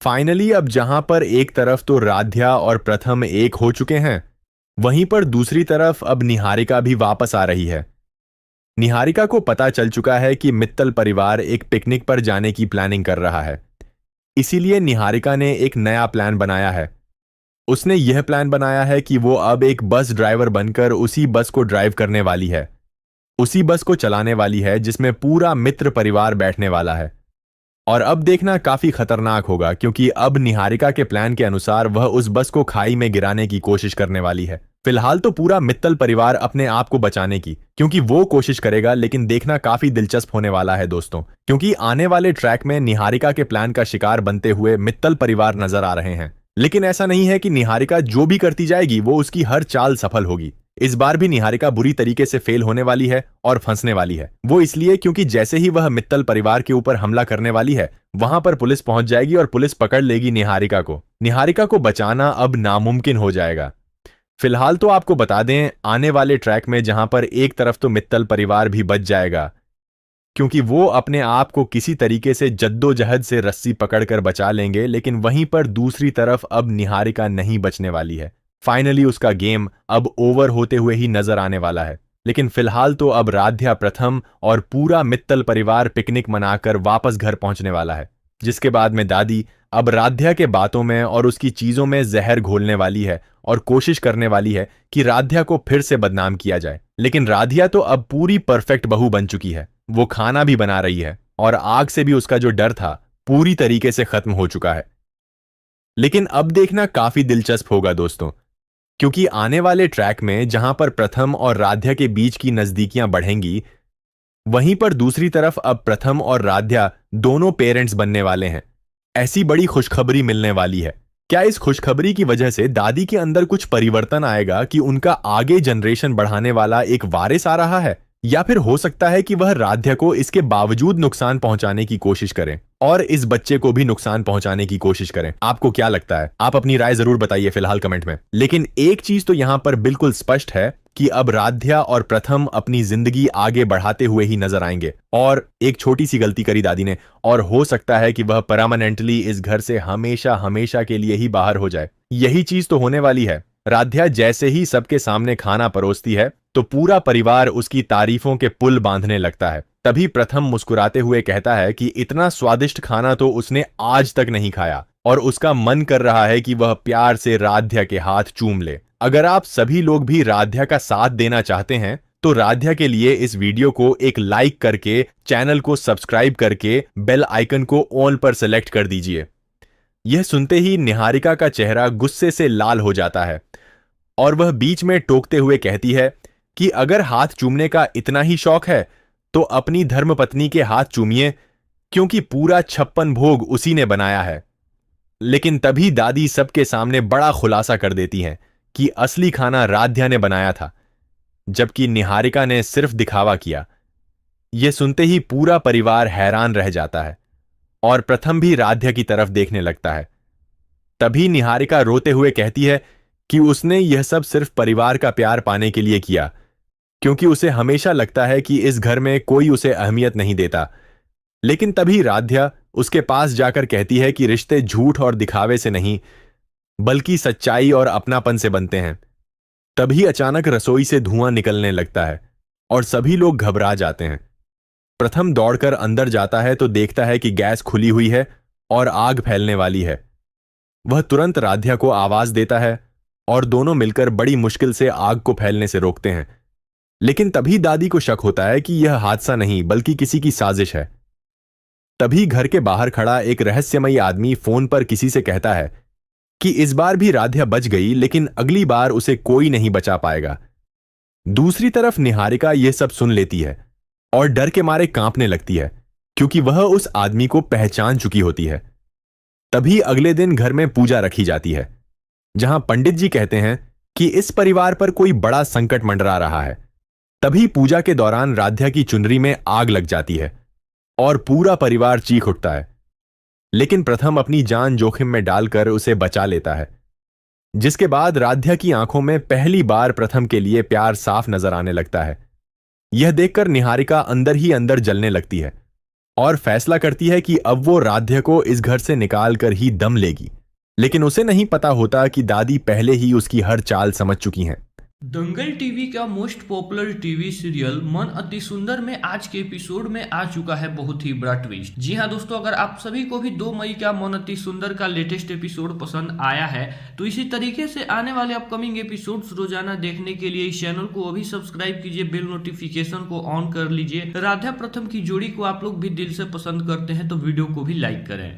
Finally अब जहां पर एक तरफ तो राध्या और प्रथम एक हो चुके हैं, वहीं पर दूसरी तरफ अब निहारिका भी वापस आ रही है। निहारिका को पता चल चुका है कि मित्तल परिवार एक पिकनिक पर जाने की प्लानिंग कर रहा है। इसीलिए निहारिका ने एक नया प्लान बनाया है। उसने यह प्लान बनाया है कि वो अब एक बस ड्राइवर बनकर उसी बस को ड्राइव करने वाली है, उसी बस को चलाने वाली है जिसमें पूरा मित्र परिवार बैठने वाला है। और अब देखना काफी खतरनाक होगा, क्योंकि अब निहारिका के प्लान के अनुसार वह उस बस को खाई में गिराने की कोशिश करने वाली है। फिलहाल तो पूरा मित्तल परिवार अपने आप को बचाने की क्योंकि वो कोशिश करेगा, लेकिन देखना काफी दिलचस्प होने वाला है दोस्तों, क्योंकि आने वाले ट्रैक में निहारिका के प्लान का शिकार बनते हुए मित्तल परिवार नजर आ रहे हैं। लेकिन ऐसा नहीं है कि निहारिका जो भी करती जाएगी वो उसकी हर चाल सफल होगी। इस बार भी निहारिका बुरी तरीके से फेल होने वाली है और फंसने वाली है। वो इसलिए क्योंकि जैसे ही वह मित्तल परिवार के ऊपर हमला करने वाली है, वहां पर पुलिस पहुंच जाएगी और पुलिस पकड़ लेगी निहारिका को। निहारिका को बचाना अब नामुमकिन हो जाएगा। फिलहाल तो आपको बता दें, आने वाले ट्रैक में जहां पर एक तरफ तो मित्तल परिवार भी बच जाएगा, क्योंकि वो अपने आप को किसी तरीके से जद्दोजहद से रस्सी पकड़कर बचा लेंगे, लेकिन वहीं पर दूसरी तरफ अब निहारिका नहीं बचने वाली है। फाइनली उसका गेम अब ओवर होते हुए ही नजर आने वाला है। लेकिन फिलहाल तो अब राध्या, प्रथम और पूरा मित्तल परिवार पिकनिक मनाकर वापस घर पहुंचने वाला है, जिसके बाद में दादी अब राध्या के बातों में और उसकी चीजों में जहर घोलने वाली है और कोशिश करने वाली है कि राध्या को फिर से बदनाम किया जाए। लेकिन राध्या तो अब पूरी परफेक्ट बहू बन चुकी है। वो खाना भी बना रही है और आग से भी उसका जो डर था पूरी तरीके से खत्म हो चुका है। लेकिन अब देखना काफी दिलचस्प होगा दोस्तों, क्योंकि आने वाले ट्रैक में जहां पर प्रथम और राध्या के बीच की नजदीकियां बढ़ेंगी, वहीं पर दूसरी तरफ अब प्रथम और राध्या दोनों पेरेंट्स बनने वाले हैं। ऐसी बड़ी खुशखबरी मिलने वाली है। क्या इस खुशखबरी की वजह से दादी के अंदर कुछ परिवर्तन आएगा कि उनका आगे जनरेशन बढ़ाने वाला एक वारिस आ रहा है, या फिर हो सकता है कि वह राध्या को इसके बावजूद नुकसान पहुंचाने की कोशिश करें और इस बच्चे को भी नुकसान पहुंचाने की कोशिश करें? आपको क्या लगता है? आप अपनी राय जरूर बताइए फिलहाल कमेंट में। लेकिन एक चीज तो यहां पर बिल्कुल स्पष्ट है कि अब राध्या और प्रथम अपनी जिंदगी आगे बढ़ाते हुए ही नजर आएंगे। और एक छोटी सी गलती करी दादी ने, और हो सकता है कि वह परमानेंटली इस घर से हमेशा हमेशा के लिए ही बाहर हो जाए। यही चीज तो होने वाली है। राध्या जैसे ही सबके सामने खाना परोसती है तो पूरा परिवार उसकी तारीफों के पुल बांधने लगता है। तभी प्रथम मुस्कुराते हुए कहता है कि इतना स्वादिष्ट खाना तो उसने आज तक नहीं खाया और उसका मन कर रहा है कि वह प्यार से राध्या के हाथ चूम ले। अगर आप सभी लोग भी राध्या का साथ देना चाहते हैं तो राध्या के लिए इस वीडियो को एक लाइक करके, चैनल को सब्सक्राइब करके बेल आइकन को ऑल पर सेलेक्ट कर दीजिए। यह सुनते ही निहारिका का चेहरा गुस्से से लाल हो जाता है और वह बीच में टोकते हुए कहती है कि अगर हाथ चूमने का इतना ही शौक है तो अपनी धर्मपत्नी के हाथ चूमिए, क्योंकि पूरा 56 भोग उसी ने बनाया है। लेकिन तभी दादी सबके सामने बड़ा खुलासा कर देती हैं कि असली खाना राध्या ने बनाया था, जबकि निहारिका ने सिर्फ दिखावा किया। यह सुनते ही पूरा परिवार हैरान रह जाता है और प्रथम भी राध्या की तरफ देखने लगता है। तभी निहारिका रोते हुए कहती है कि उसने यह सब सिर्फ परिवार का प्यार पाने के लिए किया, क्योंकि उसे हमेशा लगता है कि इस घर में कोई उसे अहमियत नहीं देता। लेकिन तभी राध्या उसके पास जाकर कहती है कि रिश्ते झूठ और दिखावे से नहीं, बल्कि सच्चाई और अपनापन से बनते हैं। तभी अचानक रसोई से धुआं निकलने लगता है और सभी लोग घबरा जाते हैं। प्रथम दौड़कर अंदर जाता है तो देखता है कि गैस खुली हुई है और आग फैलने वाली है। वह तुरंत राध्या को आवाज देता है और दोनों मिलकर बड़ी मुश्किल से आग को फैलने से रोकते हैं। लेकिन तभी दादी को शक होता है कि यह हादसा नहीं बल्कि किसी की साजिश है। तभी घर के बाहर खड़ा एक रहस्यमयी आदमी फोन पर किसी से कहता है कि इस बार भी राध्या बच गई, लेकिन अगली बार उसे कोई नहीं बचा पाएगा। दूसरी तरफ निहारिका यह सब सुन लेती है और डर के मारे कांपने लगती है, क्योंकि वह उस आदमी को पहचान चुकी होती है। तभी अगले दिन घर में पूजा रखी जाती है, जहां पंडित जी कहते हैं कि इस परिवार पर कोई बड़ा संकट मंडरा रहा है। तभी पूजा के दौरान राध्या की चुनरी में आग लग जाती है और पूरा परिवार चीख उठता है। लेकिन प्रथम अपनी जान जोखिम में डालकर उसे बचा लेता है, जिसके बाद राध्या की आंखों में पहली बार प्रथम के लिए प्यार साफ नजर आने लगता है। यह देखकर निहारिका अंदर ही अंदर जलने लगती है और फैसला करती है कि अब वो राध्या को इस घर से निकाल कर ही दम लेगी। लेकिन उसे नहीं पता होता कि दादी पहले ही उसकी हर चाल समझ चुकी हैं। दंगल टीवी का मोस्ट पॉपुलर टीवी सीरियल मन अति सुंदर में आज के एपिसोड में आ चुका है बहुत ही बड़ा ट्विस्ट। जी हाँ दोस्तों, अगर आप सभी को भी 2 मई का मन अति सुंदर का लेटेस्ट एपिसोड पसंद आया है तो इसी तरीके से आने वाले अपकमिंग एपिसोड्स रोजाना देखने के लिए इस चैनल को अभी सब्सक्राइब कीजिए, बेल नोटिफिकेशन को ऑन कर लीजिए। राधा प्रथम की जोड़ी को आप लोग भी दिल से पसंद करते हैं तो वीडियो को भी लाइक करें।